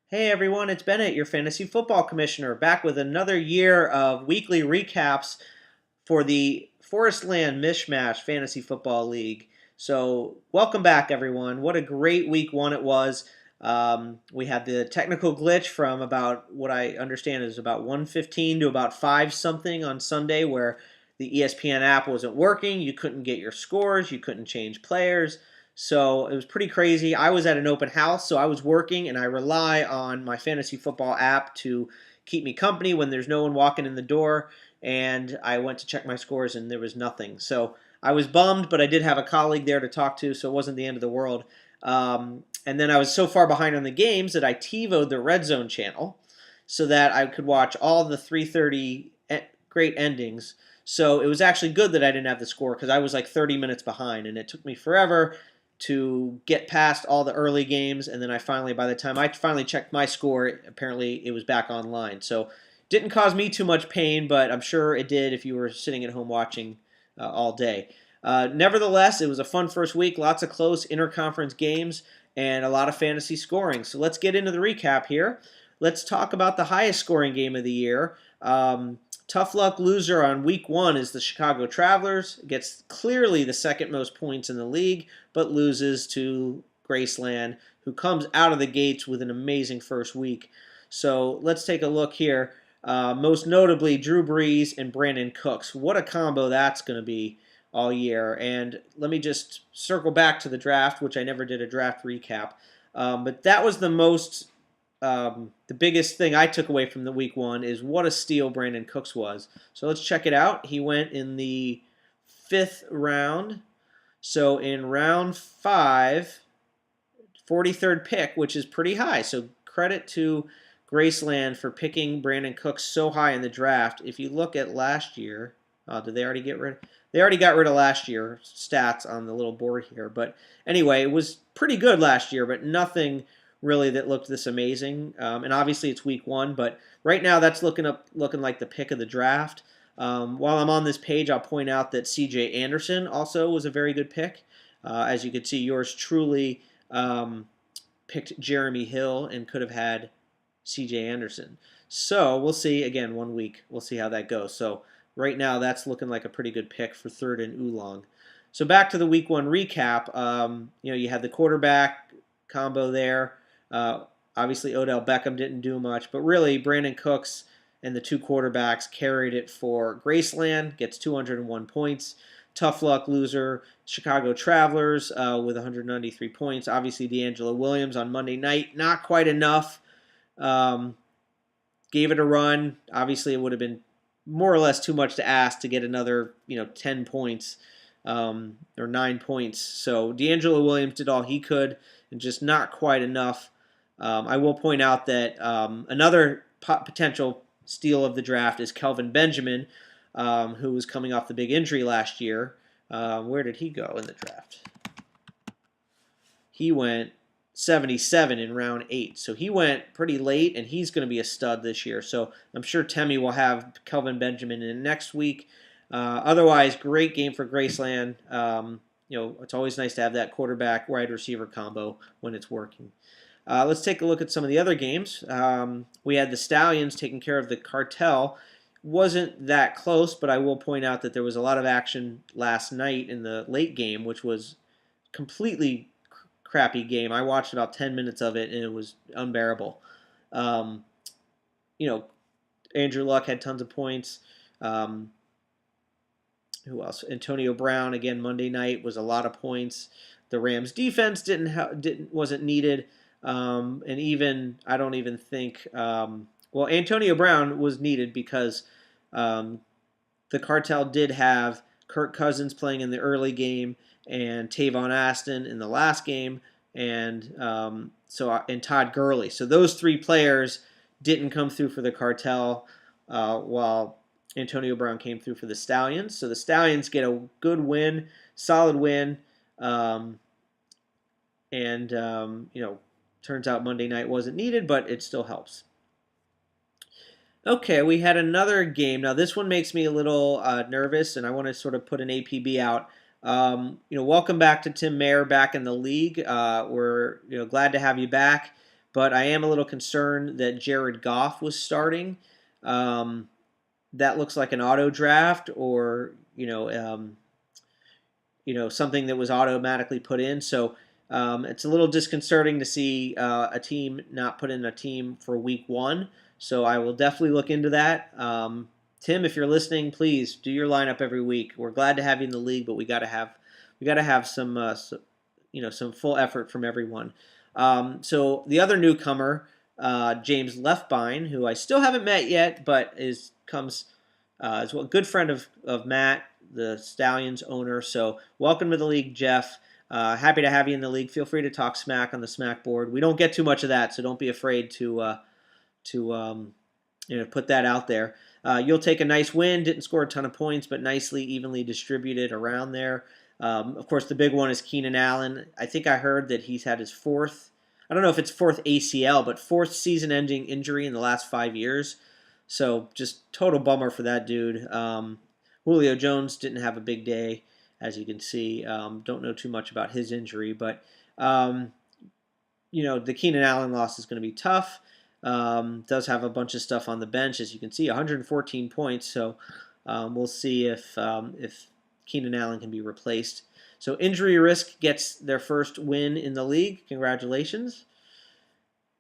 Hey everyone, it's Bennett, your fantasy football commissioner, back with another year of weekly recaps for the ForrestLand MishMash Fantasy Football League. So, welcome back, everyone. What a great week one it was. We had the technical glitch from about what I understand is about 1:15 to about 5 something on Sunday, where the ESPN app wasn't working. You couldn't get your scores, you couldn't change players. So it was pretty crazy. I was at an open house, so I was working, and I rely on my fantasy football app to keep me company when there's no one walking in the door. And I went to check my scores, and there was nothing. So I was bummed, but I did have a colleague there to talk to, so it wasn't the end of the world. And then I was so far behind on the games that I TiVoed the Red Zone channel so that I could watch all the 3:30 great endings. So it was actually good that I didn't have the score because I was like 30 minutes behind, and it took me forever to get past all the early games, and then by the time I finally checked my score, apparently it was back online. So didn't cause me too much pain, but I'm sure it did if you were sitting at home watching all day. Nevertheless, it was a fun first week, lots of close interconference games, and a lot of fantasy scoring. So let's get into the recap here. Let's talk about the highest scoring game of the year. Tough luck loser on week one is the Chicago Travelers. Gets clearly the second most points in the league, but loses to Graceland, who comes out of the gates with an amazing first week. So let's take a look here. Most notably, Drew Brees and Brandon Cooks. What a combo that's going to be all year. And let me just circle back to the draft, which I never did a draft recap. But that was the biggest thing I took away from the week one is what a steal Brandon Cooks was. So let's check it out. He went in the 5th round. So in round 5, 43rd pick, which is pretty high. So credit to Graceland for picking Brandon Cooks so high in the draft. If you look at last year, did they already get rid? They already got rid of last year's stats on the little board here. But anyway, it was pretty good last year, but nothing really that looked this amazing. And obviously it's week one, but right now that's looking like the pick of the draft. While I'm on this page, I'll point out that C.J. Anderson also was a very good pick. As you can see, yours truly picked Jeremy Hill and could have had C.J. Anderson. So we'll see. Again, 1 week. We'll see how that goes. So right now, that's looking like a pretty good pick for third and Oolong. So back to the week one recap. You had the quarterback combo there. Obviously, Odell Beckham didn't do much, but really, Brandon Cooks and the two quarterbacks carried it for Graceland, gets 201 points. Tough luck loser, Chicago Travelers with 193 points. Obviously, D'Angelo Williams on Monday night, not quite enough. Gave it a run. Obviously, it would have been more or less too much to ask to get another 10 points or 9 points. So D'Angelo Williams did all he could and just not quite enough. I will point out that another potential steal of the draft is Kelvin Benjamin, who was coming off the big injury last year. Where did he go in the draft? He went 77 in round 8. So he went pretty late, and he's going to be a stud this year. So I'm sure Temmie will have Kelvin Benjamin in next week. Otherwise, great game for Graceland. It's always nice to have that quarterback wide receiver combo when it's working. Let's take a look at some of the other games. We had the Stallions taking care of the Cartel. Wasn't that close, but I will point out that there was a lot of action last night in the late game, which was completely crappy game. I watched about 10 minutes of it, and it was unbearable. Andrew Luck had tons of points. Who else? Antonio Brown again Monday night was a lot of points. The Rams defense wasn't needed, and even I don't even think. Antonio Brown was needed because the Cartel did have Kirk Cousins playing in the early game and Tavon Aston in the last game, and Todd Gurley. So those three players didn't come through for the Cartel, while Antonio Brown came through for the Stallions. So the Stallions get a good win, solid win, turns out Monday night wasn't needed, but it still helps. Okay, we had another game. Now this one makes me a little nervous, and I want to sort of put an APB out. Welcome back to Tim Mayer back in the league. We're glad to have you back. but I am a little concerned that Jared Goff was starting. That looks like an auto draft, or something that was automatically put in. So it's a little disconcerting to see a team not put in a team for week 1. So I will definitely look into that. Tim, if you're listening, please do your lineup every week. We're glad to have you in the league, but we got to have some full effort from everyone. So the other newcomer, James Leftbein, who I still haven't met yet, but is a good friend of Matt, the Stallions owner. So welcome to the league, Jeff. Happy to have you in the league. Feel free to talk smack on the smack board. We don't get too much of that, so don't be afraid to put that out there. You'll take a nice win. Didn't score a ton of points, but nicely, evenly distributed around there. Of course, the big one is Keenan Allen. I think I heard that he's had his I don't know if it's fourth ACL, but fourth season-ending injury in the last 5 years. So just total bummer for that dude. Julio Jones didn't have a big day, as you can see. Don't know too much about his injury, but the Keenan Allen loss is going to be tough. Does have a bunch of stuff on the bench, as you can see, 114 points. So we'll see if Keenan Allen can be replaced. So Injury Risk gets their first win in the league. Congratulations.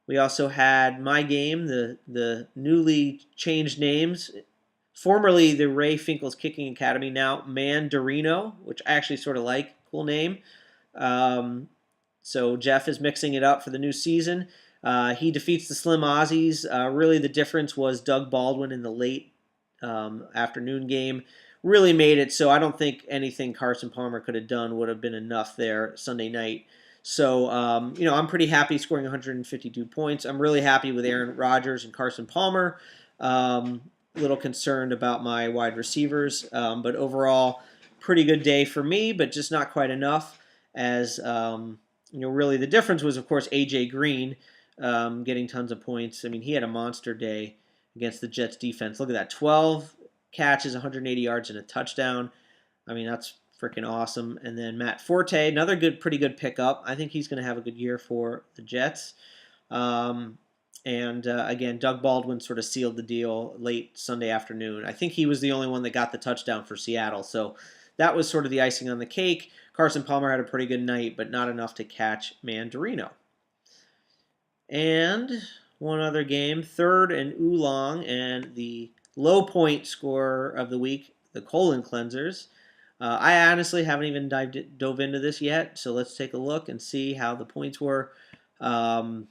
We also had My Game, the newly changed names. Formerly the Ray Finkel's Kicking Academy, now Mandarino, which I actually sort of like. Cool name. So Jeff is mixing it up for the new season. He defeats the Slim Aussies. Really the difference was Doug Baldwin in the late afternoon game. Really made it so I don't think anything Carson Palmer could have done would have been enough there Sunday night. So, I'm pretty happy scoring 152 points. I'm really happy with Aaron Rodgers and Carson Palmer. A little concerned about my wide receivers. But overall, pretty good day for me, but just not quite enough. As, really the difference was, of course, A.J. Green getting tons of points. I mean, he had a monster day against the Jets defense. Look at that, 12 catches, 180 yards, and a touchdown. I mean, that's freaking awesome. And then Matt Forte, another pretty good pickup. I think he's going to have a good year for the Jets. Again, Doug Baldwin sort of sealed the deal late Sunday afternoon. I think he was the only one that got the touchdown for Seattle. So that was sort of the icing on the cake. Carson Palmer had a pretty good night, but not enough to catch Mandarino. And one other game, third and Oolong, and the low point scorer of the week, the Colon Cleansers. I honestly haven't even dove into this yet, so let's take a look and see how the points were. Again,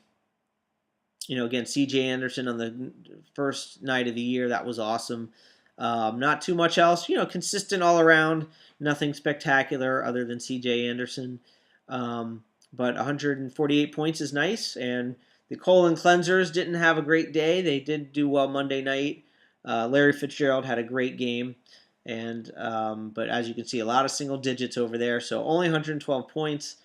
C.J. Anderson on the first night of the year, that was awesome. Not too much else, consistent all around, nothing spectacular other than C.J. Anderson. But 148 points is nice, and the Colon Cleansers didn't have a great day. They did do well Monday night. Larry Fitzgerald had a great game. But as you can see, a lot of single digits over there. So only 112 points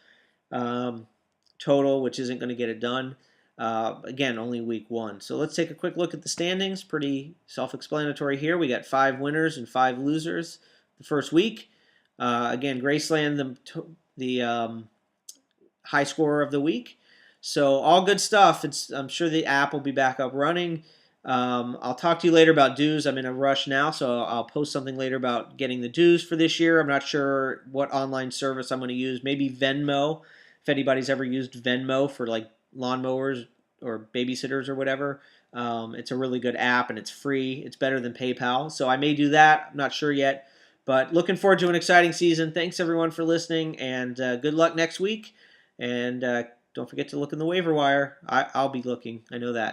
total, which isn't going to get it done. Again, only week 1. So let's take a quick look at the standings. Pretty self-explanatory here. We got 5 winners and 5 losers the first week. Again, Graceland, the high scorer of the week. So all good stuff. I'm sure the app will be back up running. I'll talk to you later about dues. I'm in a rush now, so I'll post something later about getting the dues for this year. I'm not sure what online service I'm going to use. Maybe Venmo, if anybody's ever used Venmo for like lawnmowers or babysitters or whatever. It's a really good app, and it's free. It's better than PayPal, so I may do that. I'm not sure yet, but looking forward to an exciting season. Thanks, everyone, for listening, and good luck next week. And don't forget to look in the waiver wire. I'll be looking. I know that.